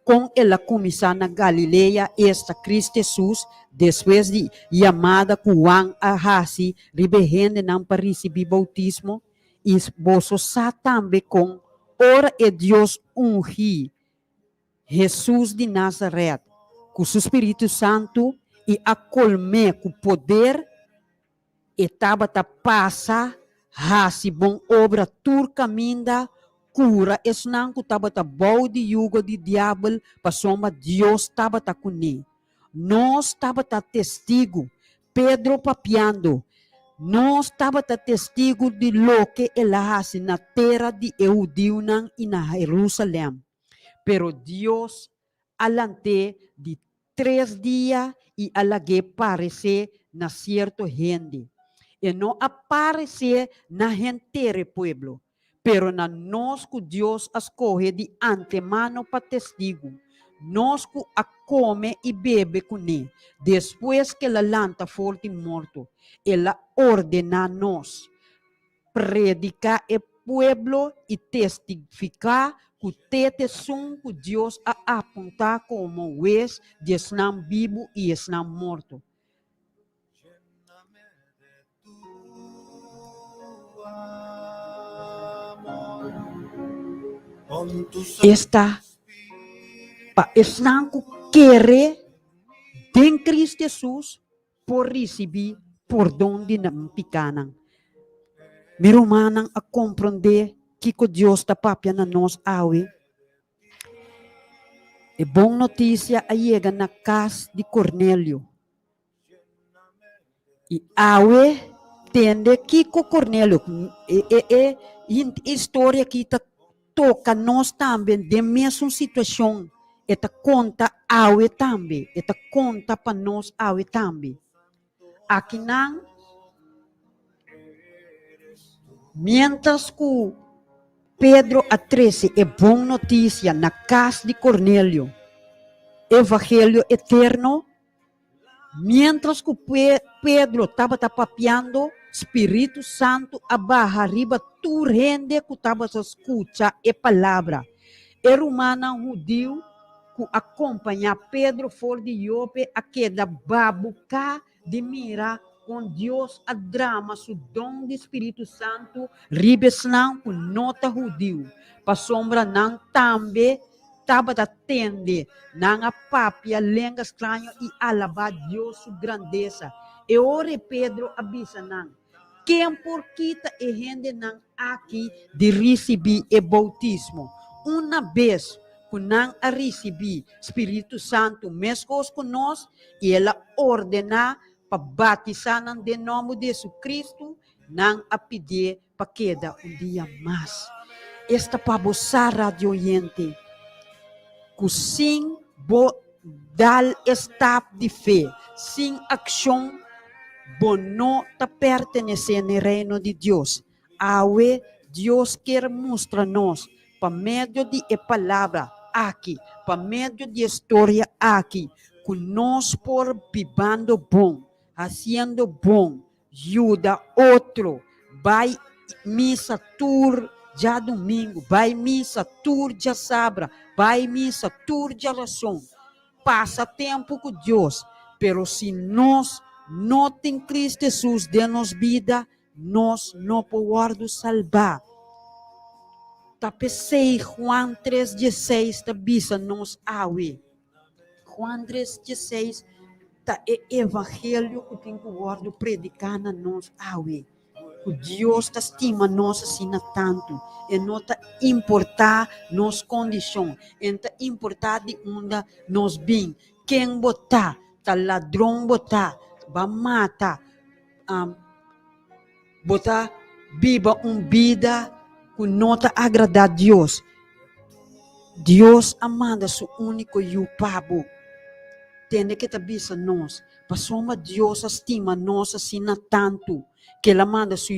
com ela começar na Galileia, esta Cristo Jesus, depois de chamada Juan a Hasi, ribehende não para receber bautismo, e você sabe também com ora é Deus ungi Jesus de Nazaré, com o Espírito Santo e acolme com poder e tabata passa hasi bom obra turca minda cura esnan ku tabata bau de yugo de diabo pasoma Deus tabata kuni nós tabata testigo Pedro papiando nós tabata testigo de lo que ela hasi na terra de Eudiunan e na Jerusalém pero Deus alante de 3 dias e alague parece na certo gente e não aparecer na gente pueblo, pero na nós que Deus escolhe de antemano para testigo, nós que a come e bebe com ele, depois que ela lanta forte morto, ela ordena nós predicar o pueblo e testificar que tete som que Deus a apontar como o ex de esnam vivo e esnam morto. Esta pa esnan que kere em Cristo Jesus por receber perdão de não picanan. Miro manang a compreender que Deus está papia na nós awe. E bom notícia a chega na casa de Cornélio. E awe tende que Cornélio história que tá toca nós também de mesma situação. E tá conta awe também. E tá conta para nós awe também. Aqui não mientras que Pedro a 13 é boa notícia na casa de Cornélio, evangelho eterno, mientras que Pedro estava papiando, Espírito Santo abaixo arriba tu rende que estava a escutar a palavra. Era humano judeu, que acompanha Pedro for de Iope a queda babuca de mira com Deus a drama su dom de Espírito Santo ribes não com nota judio pa sombra não também taba da tende não a papia lenga estranho e alabar Deus su grandeza e ore Pedro avisa não quem por quita e rende não aqui de receber o bautismo uma vez que não a receber Espírito Santo mesmo com nós e ela ordena para batizar em nome de Jesus Cristo, não a pedir para queda dia mais. Esta para você, radio oyente, que sem dar estado de fé, sem ação, não está pertenecendo ao reino de Deus. Awe, Deus quer mostrar-nos, por meio de a palavra aqui, por meio de história aqui, que nós por vivendo bom, haciendo bom, ajuda outro, vai missa tour já domingo, vai missa tour já sabra, vai missa tour já oração, passa tempo com Deus, pero se nós não tem Cristo Jesus de nos vida, nós não podemos salvar. Tapecei Juan 3:16 ta bisa nos awe. Juan 3:16 ta evangelho que tem que guardo predicar na nos awe. O Deus ta estima nós assim tanto e não ta importar nos condição, e ta importar de onde nos bem. Quem botar, ta ladrão botar, ba mata, botar viva vida que não ta agrada a Deus. Deus amanda su único e o pabo. Tende que tabisa nós. Passoma Deus estima nós assim tanto que ela manda su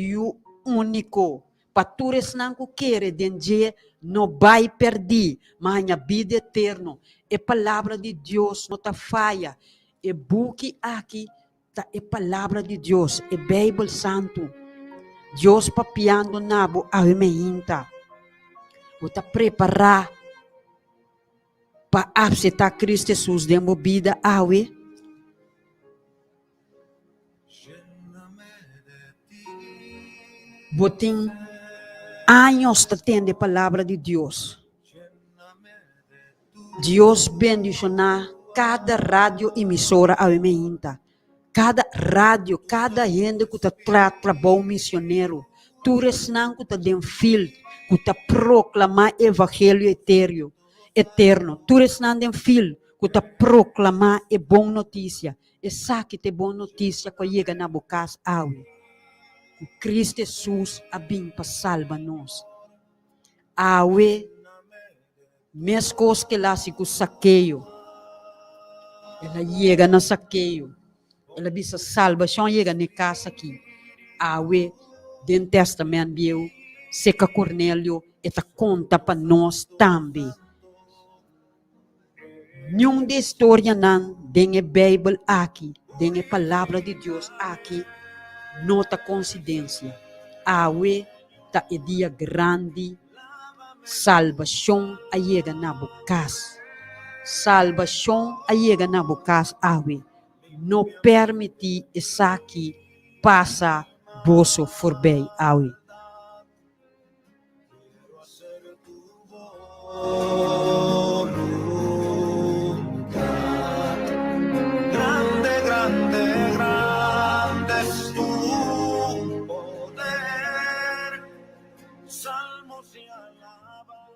único. Patures não kere denje não vai perder, mas a vida eterna. É palavra de Deus não ta falha. É buque aqui tá é palavra de Deus, é Bíblia Santo. Deus papiando nabo a meinta. Vou preparar para aceitar Cristo Jesus de vida awe. Botem anos de tende a palavra de Deus. Deus bendicionar cada rádio emissora a meinta. Cada rádio, cada gente que trata bom missionário, tu resnan que está den fil, que está proclamar evangelho eterno. Tu resnan den fil, que está proclamar e bom notícia. E sabe que bom notícia que chega na boca awe. Que Cristo Jesus abim para salva nós. Awe, mesmo que lá se saqueio, ela chega na saqueio. Ela bisa salvação chega na casa aqui. Awe, dentro do testamento meu, seca Cornélio, eta conta para nós também. Nenhum de história não, tem a Bíblia aqui, tem a palavra de Deus aqui, nota coincidência. Awe, tá é dia grande, salvação a chega na bocas. Salvação a chega na bocas, awe. Não permitir essa aqui passa bolso for bem awe. Grande, grande, grande es tu poder. Salmos y alabanzas.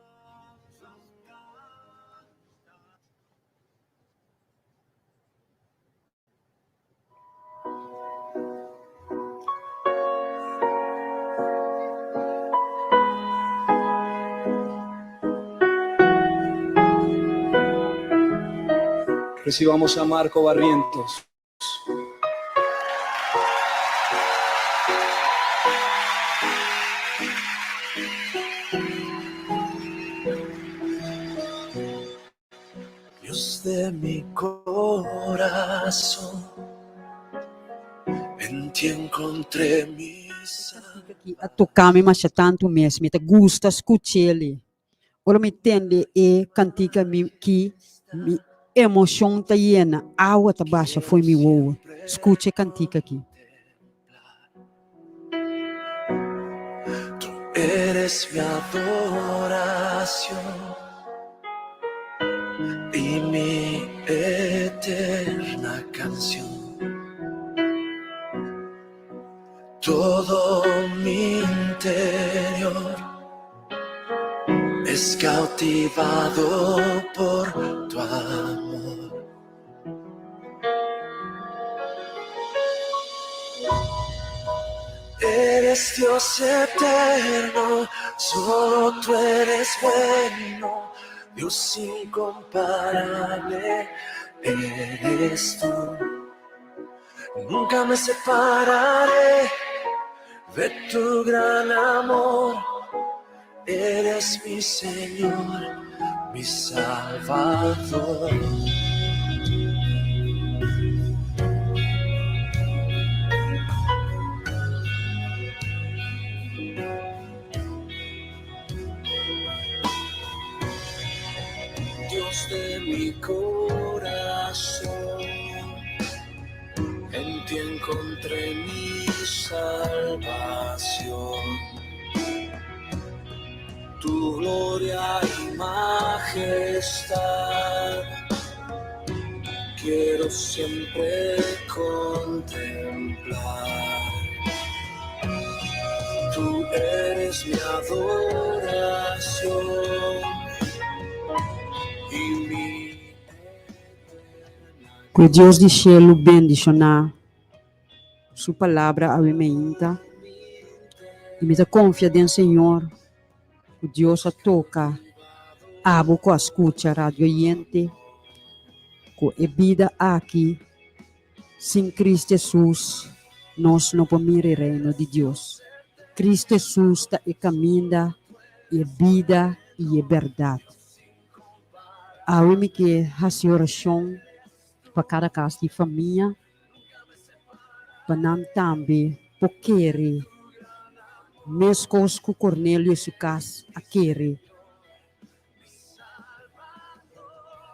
Recibamos a Marco Barrientos. Dios de mi corazón, en ti encontré mi Aqui a tocar me mas tanto mesmo, me gusta escutar ele. Ora me entende e cantica me que Mi emoção tá llena, água tá baixa, foi mi woa. Escute a cantica aqui. Eres mi adoración y mi eterna canción. Todo mi interior es cautivado por tu amor. Eres Dios eterno, solo tú eres bueno, Dios incomparable eres tú. Nunca me separaré de tu gran amor, eres mi Señor, mi Salvador. Dios de mi corazón, en ti encontré mi salvación. Tu gloria y majestad quiero siempre contemplar. Tú eres mi adoración y mi... Que Deus de cielo bendicionar sua palavra ao emeinta. E me confia em Senhor. Que Deus a toca. Abo com a escuta radio oyente. Com a vida aqui. Sem Cristo Jesus, nós não podemos ir ao reino de Deus. Cristo Jesus está e caminha, e vida e a verdade. Ao que faz oração para cada casa de família, para nós também, para kere, mesmo com Cornélio e sua casa, a kere.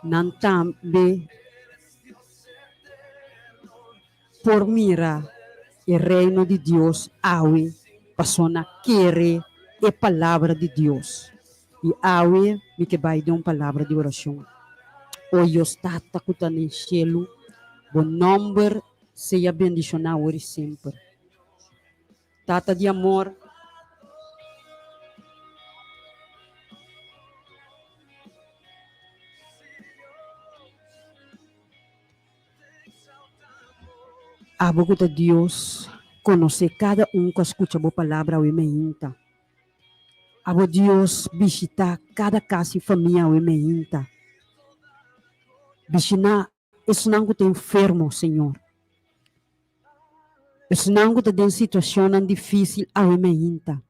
Nós também, por mirar o reino de Deus, awe, passou na kere a palavra de Deus. E awe, me que vai dar uma palavra de oração. Hoje está escutando em cielo, o nome seja bendicionado hoje sempre. Tata de amor, abogo de Deus, conhecer cada que escuta a palavra ao emeinta. Abo Deus visitar cada casa e família ao emeinta. Visitar esse não está enfermo, Senhor. Esse não está em situação difícil ao emeinta.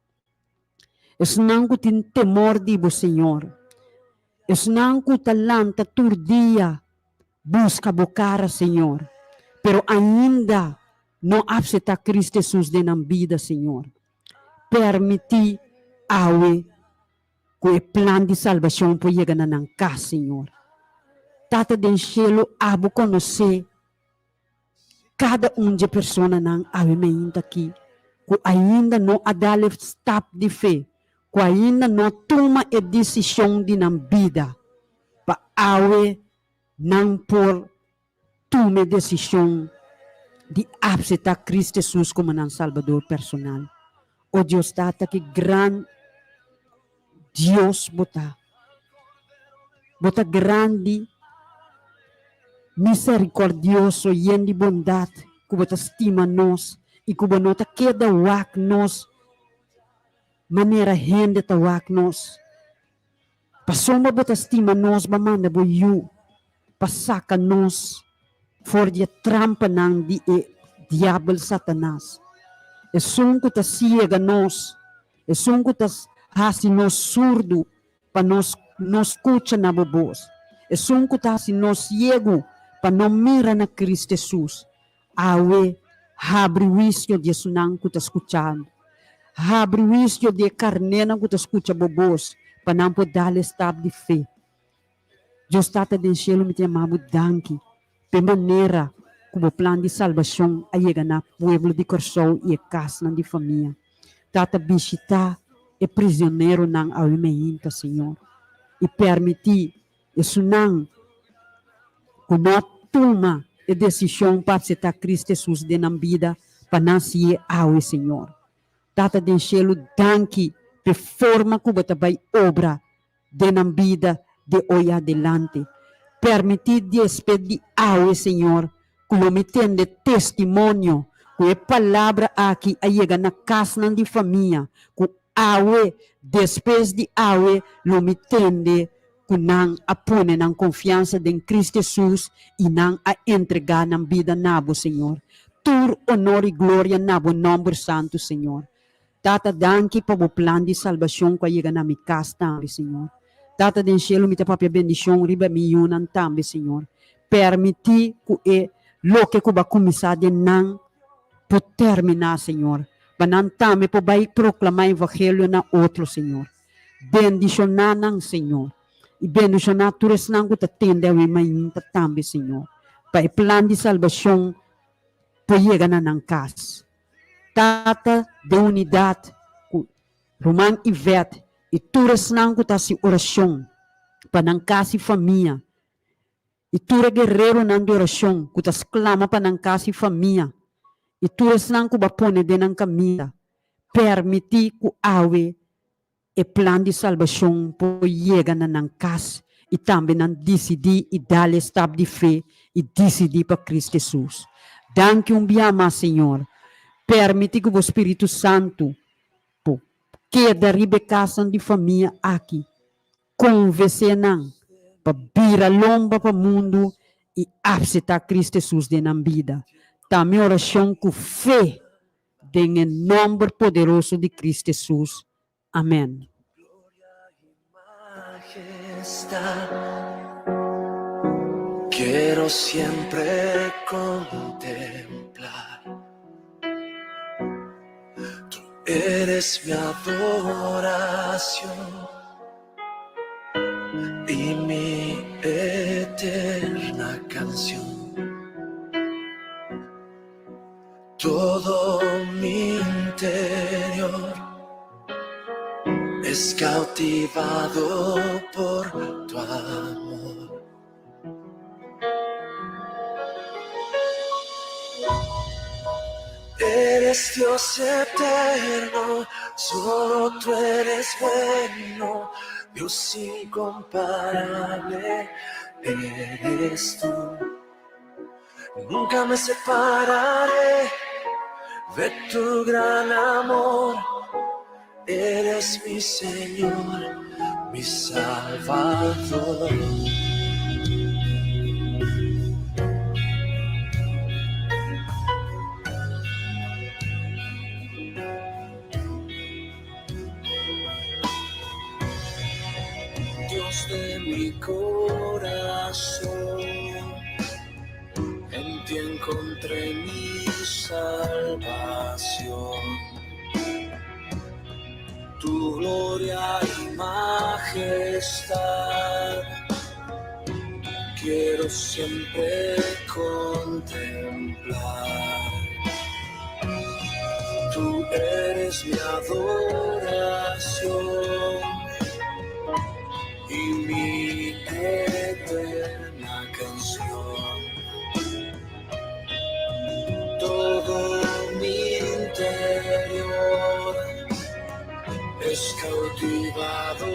Esse não tem temor de você, Senhor. Esse não está lanta todo dia busca a cara, Senhor. Pero ainda não aceita Cristo Jesus de na vida, Senhor. Permite awe que o plano de salvação pode chegar na casa, Senhor. Tata do cielo, abo conhecer cada de pessoa não avimenta aqui, que ainda não a dar step de fé, que ainda não toma a decisão de na vida, para awe não por tome decisão de aceitar Cristo Jesus como um Salvador personal. O Deus Tata que grande Deus bota grande, misericordioso e de bondade, que bota estima nós e que bota queda wak nós, maneira rende ta wak nós. Passou uma bota estima nós, manda boiu, passaca nós, for de trampa nang di diablo Satanás. E sungko ta siega nós, e sungko ta hasi nós surdo, pa nós escuta na bobos. E sungko ta hasi nós ciego, pa não mira na Cristo Jesus. Awe, abre o isio de sunang ko ta escuchando. Abre o isio de carnena ko ta escucha bobos, pa não poder estar de fé. Deus Tata do cielo me chamamos danke, de maneira como o plano de salvação a chegar na pueblo de Corsol e a casa de família. Tata visitar e prisioneiro não alimenta, Senhor, e permitir isso não que nós toma a decisão para aceitar Cristo Jesus de na vida para nascer ao Senhor. Tata do cielo danke de forma como vai obra de na vida de hoje adelante. Permitir despedir ao Senhor, como me tem de testemunho, com a palavra aqui, a chega na casa de família, com awe, depois de awe, lo me tende, com não apone na confiança em Cristo Jesus e não a entregar na vida nabo, Senhor. Tur honor e glória nabo, nome santo, Senhor. Tata, danke para o plano de salvação que chega na minha casa também, Senhor. Tata do cielo, me própria bendição, riba mi yunan também, Senhor. Permitir que lo que vai começar de não por terminar, Senhor. Banan também por vai proclamar o evangelho na outro, Senhor. Bendicionar não, Senhor. E bendicionar todos não que te tende a imaginar também, Senhor. Para o plano de salvação, por chegar na casa. Tata de unidade, Roman Ivete, e todas não que está se oração, para não casa família. E toda guerreiro não de oração, que está clama para não casa família. E todas não que vai pôr de não caminho, permitir que awe e plano de salvação por chegar na casa. E também não decidir e dar estado de fé e decidir para Cristo Jesus. Danke biama, Senhor. Permite que o Espírito Santo que daribe casa de família aqui, convencer não, para virar lomba para o mundo e aceitar Cristo Jesus de na vida. Também oração com fé, em nome poderoso de Cristo Jesus. Amém. Quiero siempre contemplar. Tú eres mi adoración y mi eterna canción. Todo mi interior es cautivado por tu amor. Eres Dios eterno, solo tú eres bueno, Dios incomparable eres tú. Nunca me separaré de tu gran amor, eres mi Señor, mi Salvador. Dios de mi corazón, en ti encontré mi salvación. Tu gloria y majestad quiero siempre contemplar. Tú eres mi adoración y mi eterna canción. Todo mi interior es cautivado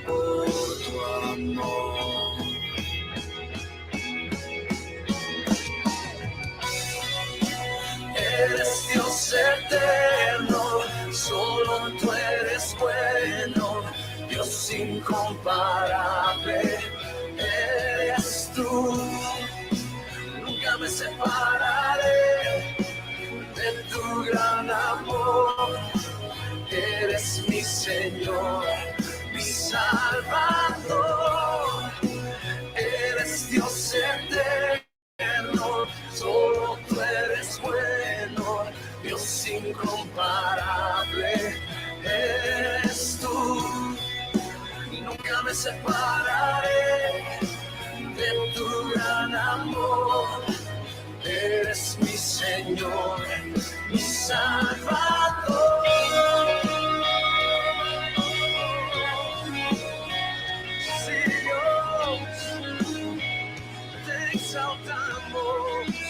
por tu amor. Eres Dios eterno, solo tú eres bueno, Dios incomparable eres tú. Nunca me separaré de tu gran amor. Eres mi Señor, mi Salvador. Eres Dios eterno, solo tú eres bueno, Dios incomparable eres tú. Nunca me separaré amor. Eres mi Señor, mi Salvador. Sí, Dios, te exaltamos.